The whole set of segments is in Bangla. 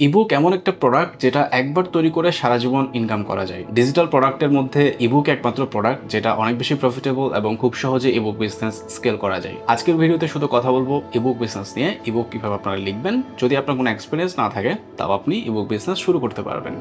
ইবুক এমন একটা প্রোডাক্ট যেটা একবার তৈরি করে সারা জীবন ইনকাম করা যায়। ডিজিটাল প্রোডাক্টের মধ্যে ইবুক একমাত্র প্রোডাক্ট যেটা অনেক বেশি প্রফিটেবল এবং খুব সহজে ইবুক বিজনেস স্কেল করা যায়। আজকের ভিডিওতে শুধু কথা বলবো ইবুক বিজনেস নিয়ে, ইবুক কিভাবে আপনারা লিখবেন। যদি আপনার কোনো এক্সপিরিয়েন্স না থাকে তাও আপনি ইবুক বিজনেস শুরু করতে পারবেন।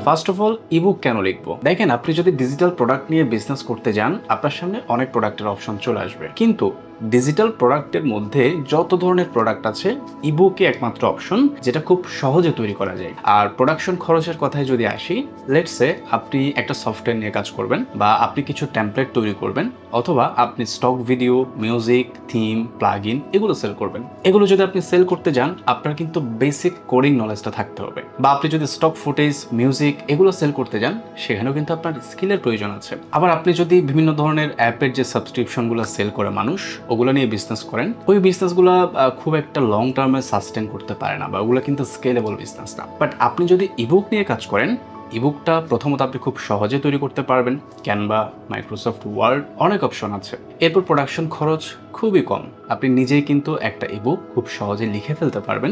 ফার্স্ট অফ অল, ইবুক কেন লিখবো? দেখেন, আপনি যদি ডিজিটাল প্রোডাক্ট নিয়ে বিজনেস করতে যান, আপনার সামনে অনেক প্রোডাক্টের অপশন চলে আসবে, কিন্তু ডিজিটাল প্রোডাক্টের মধ্যে যত ধরনের প্রোডাক্ট আছে, ইবুকে একমাত্র অপশন যেটা খুব সহজে তৈরি করা যায়। আর প্রোডাকশন খরচের কথায় যদি আসি, লেটস সে আপনি একটা সফটওয়্যার নিয়ে কাজ করবেন, বা আপনি কিছু টেমপ্লেট তৈরি করবেন, অথবা আপনি stock video, music, theme, plugin এগুলো সেল করবেন। এগুলো যদি আপনি সেল করতে যান, আপনার কিন্তু বেসিক কোডিং নলেজটা থাকতে হবে। বা আপনি যদি স্টক ফুটেজ, মিউজিক এগুলো সেল করতে যান, সেখানেও কিন্তু আপনার স্কিলের প্রয়োজন আছে। আবার আপনি যদি বিভিন্ন ধরনের অ্যাপের যে সাবস্ক্রিপশনগুলো সেল করে মানুষ, ওগুলো নিয়ে বিজনেস করেন, ওই বিজনেসগুলো খুব একটা লং টার্মে সাস্টেন করতে পারে না, বা ওগুলো কিন্তু স্কেলেবল বিজনেস না। বাট আপনি যদি ইবুক নিয়ে কাজ করেন, ইবুকটা প্রথমত আপনি খুব সহজে তৈরি করতে পারবেন। ক্যানভা, মাইক্রোসফট ওয়ার্ড, অনেক অপশন আছে। এরপর প্রোডাকশন খরচ খুবই কম। আপনি নিজেই কিন্তু একটা ইবুক খুব সহজে লিখে ফেলতে পারবেন।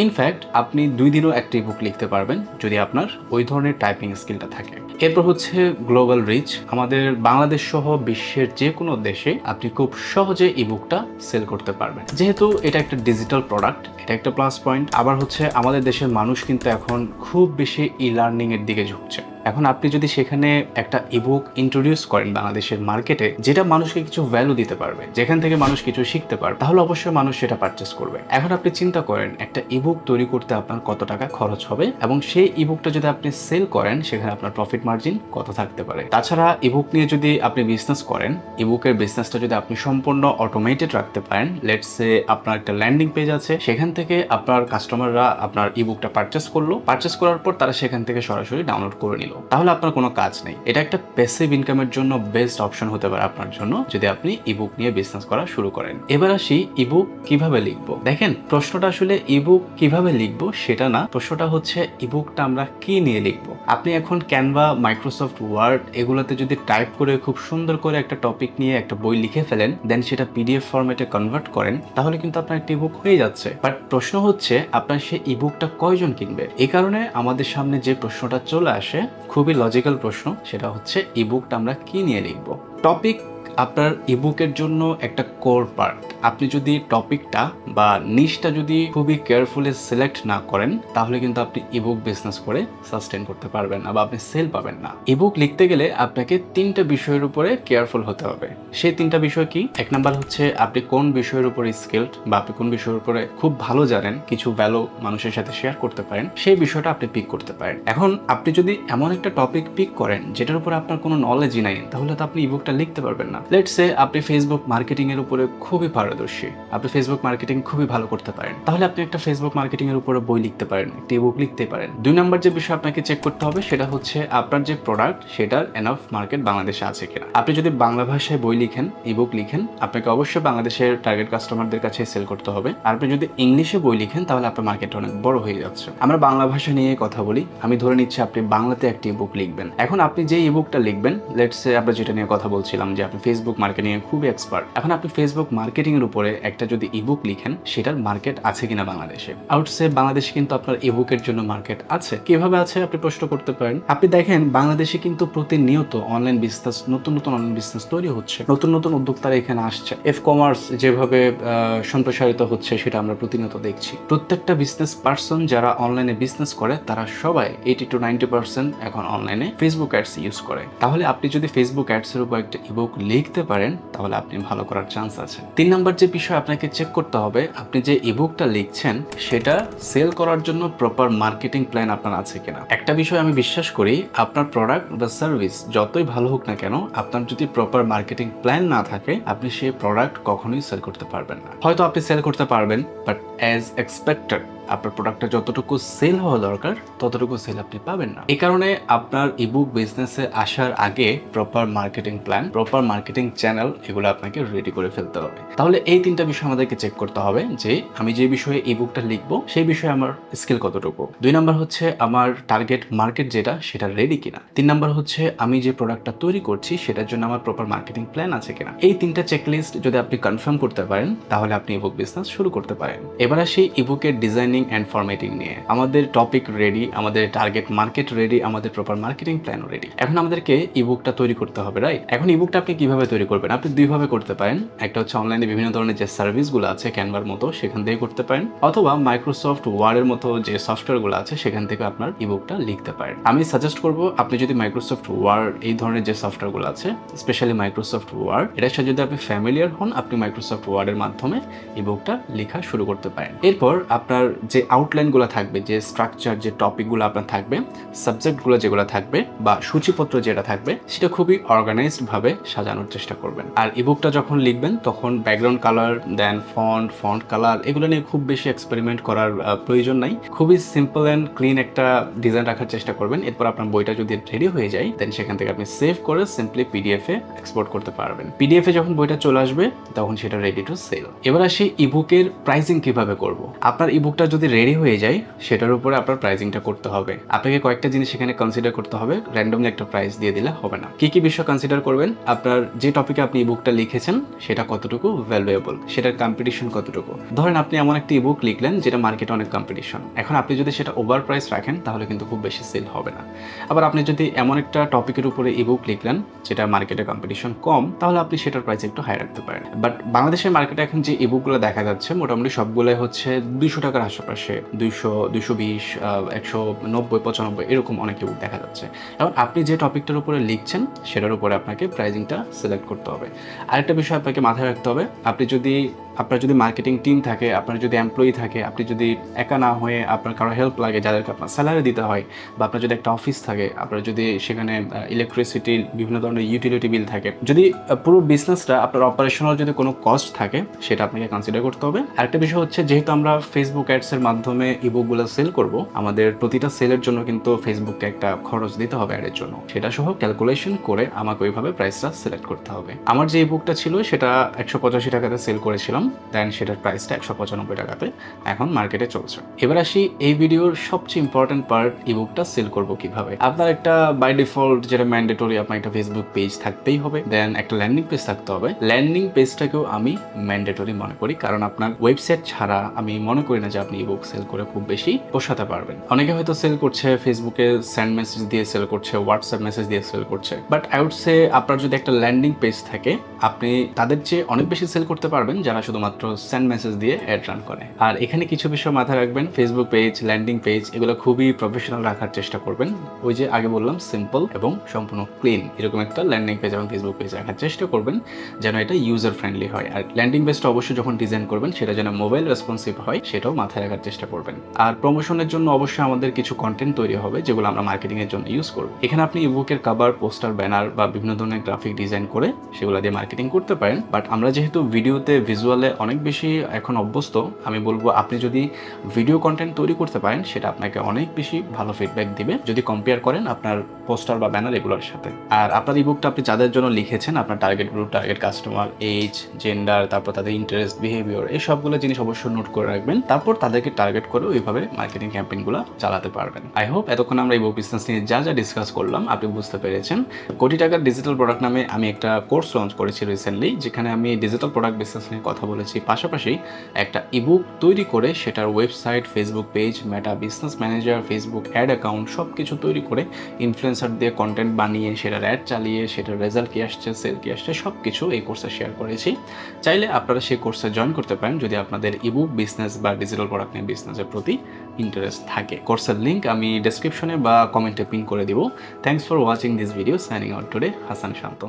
ইনফ্যাক্ট আপনি 2 দিনও একটা ইবুক লিখতে পারবেন যদি আপনার ওই ধরনের টাইপিং স্কিলটা থাকে। এরপর হচ্ছে গ্লোবাল রিচ। আমাদের বাংলাদেশ সহ বিশ্বের যে কোনো দেশে আপনি খুব সহজে ইবুকটা সেল করতে পারবেন। যেহেতু এটা একটা ডিজিটাল প্রোডাক্ট, এটা একটা প্লাস পয়েন্ট। আবার হচ্ছে আমাদের দেশের মানুষ কিন্তু এখন খুব বেশি ই লার্নিং এর দিকে ঝুঁকছে। এখন আপনি যদি সেখানে একটা ইবুক ইন্ট্রোডিউস করেন বাংলাদেশের মার্কেটে, যেটা মানুষকে কিছু ভ্যালু দিতে পারবে, যেখান থেকে মানুষ কিছু শিখতে পারবে, তাহলে অবশ্যই মানুষ সেটা পারচেস করবে। এখন আপনি চিন্তা করেন একটা ইবুক তৈরি করতে আপনার কত টাকা খরচ হবে, এবং সেই ইবুকটা যদি আপনি সেল করেন, সেখানে আপনার প্রফিট মার্জিন কত থাকতে পারে। তাছাড়া ইবুক নিয়ে যদি আপনি বিজনেস করেন, ইবুকের বিজনেসটা যদি আপনি সম্পূর্ণ অটোমেটেড রাখতে পারেন, লেটস সে আপনার একটা ল্যান্ডিং পেজ আছে, সেখান থেকে আপনার কাস্টমাররা আপনার ইবুকটা পারচেস করলো, পারচেস করার পর তারা সেখান থেকে সরাসরি ডাউনলোড করে নিল, তাহলে আপনার কোনো কাজ নেই। এটা একটা প্যাসিভ ইনকামের জন্য বেস্ট অপশন হতে পারে আপনার জন্য, যদি আপনি ইবুক নিয়ে বিজনেস করা শুরু করেন। এবার আসি ইবুক কিভাবে লিখবো। দেখেন, প্রশ্নটা আসলে ইবুক কিভাবে লিখবো সেটা না, প্রশ্নটা হচ্ছে ইবুকটা আমরা কি নিয়ে লিখবো। আপনি এখন ক্যানভা, মাইক্রোসফট ওয়ার্ড এগুলোতে যদি টাইপ করে খুব সুন্দর করে একটা টপিক নিয়ে একটা বই লিখে ফেলেন, দেন সেটা পিডিএফ ফরম্যাটে কনভার্ট করেন, তাহলে কিন্তু আপনার একটা ইবুক হয়ে যাচ্ছে। বাট প্রশ্ন হচ্ছে আপনার সেই ইবুকটা কয়জন কিনবে। এই কারণে আমাদের সামনে যে প্রশ্নটা চলে আসে, খুবই লজিক্যাল প্রশ্ন, সেটা হচ্ছে ইবুকটা আমরা কি নিয়ে লিখবো। টপিক আপনার ইবুকের জন্য একটা কোর পার্ট। আপনি যদি টপিকটা বা নিশটা যদি খুবই কেয়ারফুলি সিলেক্ট না করেন, তাহলে কিন্তু আপনি ইবুক বিজনেস করে সাস্টেন করতে পারবেন না, বা আপনি সেল পাবেন না। ইবুক লিখতে গেলে আপনাকে 3টা বিষয়ের উপরে কেয়ারফুল হতে হবে। সেই 3টা বিষয় কি? 1 নাম্বার হচ্ছে আপনি কোন বিষয়ের উপরে স্কিলড, বা আপনি কোন বিষয়ের উপরে খুব ভালো জানেন, কিছু ভ্যালু মানুষের সাথে শেয়ার করতে পারেন, সেই বিষয়টা আপনি পিক করতে পারেন। এখন আপনি যদি এমন একটা টপিক পিক করেন যেটার উপরে আপনার কোনো নলেজই নাই, তাহলে তো আপনি ইবুকটা লিখতে পারবেন না। লেটস সে আপনি ফেসবুক মার্কেটিং এর উপরে খুবই পারদর্শী, আপনি ফেসবুক মার্কেটিং খুবই ভালো করতে পারেন, তাহলে আপনি একটা ফেসবুক মার্কেটিং এর উপরে বই লিখতে পারেন, একটা ইবুক লিখতে পারেন। 2 নাম্বার যে বিষয় আপনাকে চেক করতে হবে, সেটা হচ্ছে আপনার যে প্রোডাক্ট, সেটার এনাফ মার্কেট বাংলাদেশে আছে কিনা। আপনি যদি বাংলা ভাষায় বই লিখেন, ইবুক লিখেন, আপনাকে অবশ্যই বাংলাদেশের টার্গেট কাস্টমারদের কাছে সেল করতে হবে। আর আপনি যদি ইংলিশে বই লিখেন, তাহলে আপনার মার্কেট অনেক বড় হয়ে যাচ্ছে। আমরা বাংলা ভাষা নিয়ে কথা বলি। আমি ধরে নিচ্ছি আপনি বাংলাতে একটা ইবুক লিখবেন। এখন আপনি যে ইবুকটা লিখবেন, লেটস সে আমরা যেটা নিয়ে কথা বলছিলাম যে আপনি ফেসবুক মার্কেটিং এ খুবই এক্সপার্ট। এখন আপনি ফেসবুক মার্কেটিং এর উপরে একটা যদি ইবুক লিখেন, সেটার মার্কেট আছে কিনা বাংলাদেশে। আউটসে বাংলাদেশে কিন্তু আপনার ইবুকের জন্য মার্কেট আছে। কিভাবে আছে আপনি প্রশ্ন করতে পারেন। আপনি দেখেন, বাংলাদেশে কিন্তু প্রতিনিয়ত অনলাইন বিজনেস, নতুন নতুন অনলাইন বিজনেস তৈরি হচ্ছে, নতুন নতুন উদ্যোক্তারা এখানে আসছে। কমার্স যেভাবে সম্প্রসারিত হচ্ছে, সেটা আমরা প্রতিনিয়ত দেখছি। প্রত্যেকটা বিজনেস পার্সন যারা অনলাইনে বিজনেস করে, তারা সবাই 80 to 90% এখন অনলাইনে ফেসবুক অ্যাডস ইউজ করে। তাহলে আপনি যদি ফেসবুক অ্যাডস এর উপর একটা ইবুক লিখতে পারেন, তাহলে আপনি ভালো করার চান্স আছে। 3 নাম্বার যে বিষয় আপনাকে চেক করতে হবে, আপনি যে ইবুকটা লিখছেন সেটা সেল করার জন্য প্রপার মার্কেটিং প্ল্যান আপনার আছে কিনা। একটা বিষয় আমি বিশ্বাস করি, আপনার প্রোডাক্ট বা সার্ভিস যতই ভালো হোক না কেন, আপনার যদি প্রপার মার্কেটিং প্ল্যান না থাকে, আপনি সেই প্রোডাক্ট কখনোই সেল করতে পারবেন না। হয়তো আপনি সেল করতে পারবেন, বাট অ্যাজ এক্সপেক্টেড আপনার প্রোডাক্টটা যতটুকু সেল হওয়া দরকার ততটুকু সেল আপনি পাবেন না। এই কারণে আপনার ইবুক বিজনেসে আসার আগে proper marketing plan, proper marketing channel এগুলো আপনাকে রেডি করে ফেলতে হবে। তাহলে এই তিনটা বিষয় আমাদেরকে চেক করতে হবে যে আমি যে বিষয়ে ইবুকটা লিখবো সেই বিষয়ে আমার স্কিল কতটুকু। 2 নাম্বার হচ্ছে আমার টার্গেট মার্কেট যেটা সেটা রেডি কিনা। 3 নাম্বার হচ্ছে আমি যে প্রোডাক্টটা তৈরি করছি সেটার জন্য আমার প্রপার মার্কেটিং প্ল্যান আছে কিনা। এই তিনটা চেকলিস্ট যদি আপনি কনফার্ম করতে পারেন তাহলে আপনি ইবুক বিজনেস শুরু করতে পারেন। এবার আসি ইবুকের ডিজাইনিং অ্যান্ড ফরম্যাটিং নিয়ে। আমাদের টপিক রেডি, আমাদের টার্গেট মার্কেট রেডি, আমাদের প্রপার মার্কেটিং প্ল্যানও রেডি। এখন আমাদেরকে ইবুকটা তৈরি করতে হবে, রাইট? এখন ইবুকটা আপনি কিভাবে তৈরি করবেন? আপনি দুইভাবে করতে পারেন। একটা হচ্ছে অনলাইনে বিভিন্ন ধরনের যে সার্ভিসগুলো আছে ক্যানভার মতো সেখান থেকে করতে পারেন, অথবা মাইক্রোসফট ওয়ার্ডের মতো যে সফটওয়্যারগুলো আছে সেখান থেকে আপনার ইবুকটা লিখতে পারেন। আমি সাজেস্ট করব আপনি যদি মাইক্রোসফট ওয়ার্ড এই ধরনের যে সফটওয়্যারগুলো আছে, স্পেশালি মাইক্রোসফট ওয়ার্ড, এটার সাথে যদি আপনি ফ্যামিলিয়ার হন আপনি মাইক্রোসফট ওয়ার্ডের মাধ্যমে ইবুকটা লেখা শুরু করতে পারেন। এরপর আপনার যে আউটলাইনগুলো থাকবে, যে স্ট্রাকচার, যে টপিকগুলো আপনার থাকবে, সাবজেক্টগুলো যেগুলো থাকবে বা সূচিপত্র যেটা থাকবে সেটা খুবই অর্গানাইজড ভাবে সাজানোর চেষ্টা করবেন। আর ইবুকটা যখন লিখবেন তখন ব্যাকগ্রাউন্ড কালার, দেন ফন্ট কালার এগুলো নিয়ে খুব বেশি এক্সপেরিমেন্ট করার প্রয়োজন নাই। খুবই সিম্পল অ্যান্ড ক্লিন একটা ডিজাইন রাখার চেষ্টা করবেন। এরপর আপনার বইটা যদি রেডি হয়ে যায় দেন সেখান থেকে আপনি সেভ করে সিম্পলি পিডিএফে এক্সপোর্ট করতে পারবেন। পিডিএফে যখন বইটা চলে আসবে তখন সেটা রেডি টু সেল। এবার আসি ইবুকের প্রাইসিং কিভাবে করব। আপনার ইবুকটা যদি রেডি হয়ে যায় সেটার উপরে আপনার প্রাইসিংটা করতে হবে। আপনাকে কয়েকটা জিনিস এখানে কনসিডার করতে হবে, র্যান্ডমলি একটা প্রাইস দিয়ে দিলে হবে না। কি কি বিষয় কনসিডার করবেন? আপনার যে টপিকে আপনি ইবুকটা লিখেছেন সেটা কতটুকু ভ্যালুয়েবল, সেটার কম্পিটিশন কতটুকু। ধরেন আপনি এমন একটা ইবুক লিখলেন যেটা মার্কেটে অনেক কম্পিটিশন, এখন আপনি যদি সেটা ওভার প্রাইস রাখেন তাহলে কিন্তু খুব বেশি সেল হবে না। আবার আপনি যদি এমন একটা টপিকের উপরে ইবুক লিখলেন যেটা মার্কেটে কম্পিটিশন কম, তাহলে আপনি সেটার প্রাইস একটু হাই রাখতে পারেন। বাট বাংলাদেশের মার্কেটে এখন যে ইবুকগুলো দেখা যাচ্ছে মোটামুটি সবগুলোই হচ্ছে 200 টাকার আশেপাশে, 200, 220, 190, 95 এরকম অনেক ইবুক দেখা যাচ্ছে। এখন আপনি যে টপিকটার উপরে লিখছেন সেটার উপরে আপনাকে প্রাইসিংটা সিলেক্ট করতে হবে। আরেকটা বিষয় আপনাকে মাথায় রাখতে হবে, আপনার যদি মার্কেটিং টিম থাকে, আপনার যদি এমপ্লয়ি থাকে, আপনি যদি একা না হয়ে আপনার কারো হেল্প লাগে যাদেরকে আপনার স্যালারি দিতে হয়, বা আপনার যদি একটা অফিস থাকে, আপনার যদি সেখানে ইলেকট্রিসিটি বিভিন্ন ধরনের ইউটিলিটি বিল থাকে, যদি পুরো বিজনেসটা আপনার অপারেশনাল যদি কোনো কস্ট থাকে সেটা আপনাকে কনসিডার করতে হবে। আরেকটা বিষয় হচ্ছে যেহেতু আমরা ফেসবুক অ্যাডসের মাধ্যমে ইবুকগুলো সেল করব, আমাদের প্রতিটা সেলের জন্য কিন্তু ফেসবুককে একটা খরচ দিতে হবে অ্যাডের জন্য, সেটা সহ ক্যালকুলেশন করে আমাকে ওইভাবে প্রাইসটা সিলেক্ট করতে হবে। আমার যে ইবুকটা ছিল সেটা 185 টাকাতে সেল করেছিলাম, দেন সেটার প্রাইসটা 195 টাকাতে এখন মার্কেটে চলছে। এবার আসি এই ভিডিওর সবচেয়ে ইম্পর্টেন্ট পার্ট, ইবুকটা সেল করব কিভাবে। আপনার একটা বাই ডিফল্ট যেটা ম্যান্ডেটরি, আপনার একটা ফেসবুক পেজ থাকতেই হবে, দেন একটা ল্যান্ডিং পেজ থাকতে হবে। ল্যান্ডিং পেজটাকেও আমি ম্যান্ডেটরি মনে করি, কারণ আপনার ওয়েবসাইট ছাড়া আমি মনে করি না যে আপনি ইবুক সেল করে খুব বেশি পোষাতে পারবেন। অনেকে হয়তো সেল করছে ফেসবুকে সেন্ড মেসেজ দিয়ে সেল করছে, হোয়াটসঅ্যাপ মেসেজ দিয়ে সেল করছে, বাট আই উড সে আপনার যদি একটা ল্যান্ডিং পেজ থাকে আপনি তাদের চেয়ে অনেক বেশি সেল করতে পারবেন যারা শুধুমাত্র সেন্ড মেসেজ দিয়ে অ্যাড রান করে। আর এখানে কিছু বিষয় মাথায় রাখবেন, ফেসবুক পেজ, ল্যান্ডিং পেজ এগুলো খুবই প্রফেশনাল রাখার চেষ্টা করবেন। ওই যে আগে বললাম সিম্পল এবং সম্পূর্ণ ক্লিন এরকম একটা ল্যান্ডিং পেজ এবং ফেসবুক পেজ রাখার চেষ্টা করবেন যেন এটা ইউজার ফ্রেন্ডলি হয়। আর ল্যান্ডিং পেজটা অবশ্যই যখন ডিজাইন করবেন সেটা যেন মোবাইল রেসপন্সিভ হয় সেটাও মাথায় রাখার চেষ্টা করবেন। আর প্রমোশনের জন্য অবশ্যই আমাদের কিছু কন্টেন্ট তৈরি হবে যেগুলো আমরা মার্কেটিং এর জন্য ইউজ করব। এখানে আপনি ইবুকের কভার, পোস্টার, ব্যানার বা বিভিন্ন ধরনের গ্রাফিক ডিজাইন করে সেগুলো দিয়ে মার্কেটিং করতে পারেন। বাট আমরা যেহেতু ভিডিওতে ভিজুয়ালে অনেক বেশি এখন অভ্যস্ত, আমি বলবো আপনি যদি ভিডিও কন্টেন্ট তৈরি করতে পারেন সেটা আপনাকে অনেক বেশি ভালো ফিডব্যাক দিবে যদি কম্পেয়ার করেন আপনার পোস্টার বা ব্যানার এগুলোর সাথে। আর আপনার ইবুকটা আপনি যাদের জন্য লিখেছেন, আপনার target group, target customer, age, gender, তারপর তাদের ইন্টারেস্ট, বিহেভিয়ার, এই সবগুলো জিনিস অবশ্যই নোট করে রাখবেন। তারপর তাদেরকে টার্গেট করে ওইভাবে মার্কেটিং ক্যাম্পেইনগুলো চালাতে পারবেন। আই হোপ এতক্ষণ আমরা ইবুক বিজনেস নিয়ে যা যা ডিসকাস করলাম আপনি বুঝতে পেরেছেন। কোটি টাকার ডিজিটাল প্রোডাক্ট নামে আমি একটা কোর্স লঞ্চ করেছি রিসেন্টলি, যেখানে আমি ডিজিটাল প্রোডাক্ট বিজনেস নিয়ে কথা বলেছি, পাশাপাশি একটা ইবুক তৈরি করে সেটার ওয়েবসাইট, ফেসবুক পেজ, মেটা business manager, Facebook ad account সব কিছু তৈরি করে ইনফ্লুয়েন্সার দিয়ে কন্টেন্ট বানিয়ে সেটার অ্যাড চালিয়ে সেটার রেজাল্ট কি আসছে, সেল কি আসছে, সব কিছু এই কোর্সে শেয়ার করেছি। চাইলে আপনারা সেই কোর্সে জয়েন করতে পারেন যদি আপনাদের ইবুক বিজনেস বা ডিজিটাল প্রোডাক্ট নিয়ে বিজনেসের প্রতি ইন্টারেস্ট থাকে। কোর্সের লিঙ্ক আমি ডেসক্রিপশনে বা কমেন্টে পিন করে দিব। Thanks for watching this video. Signing out today, Hasan Shanto.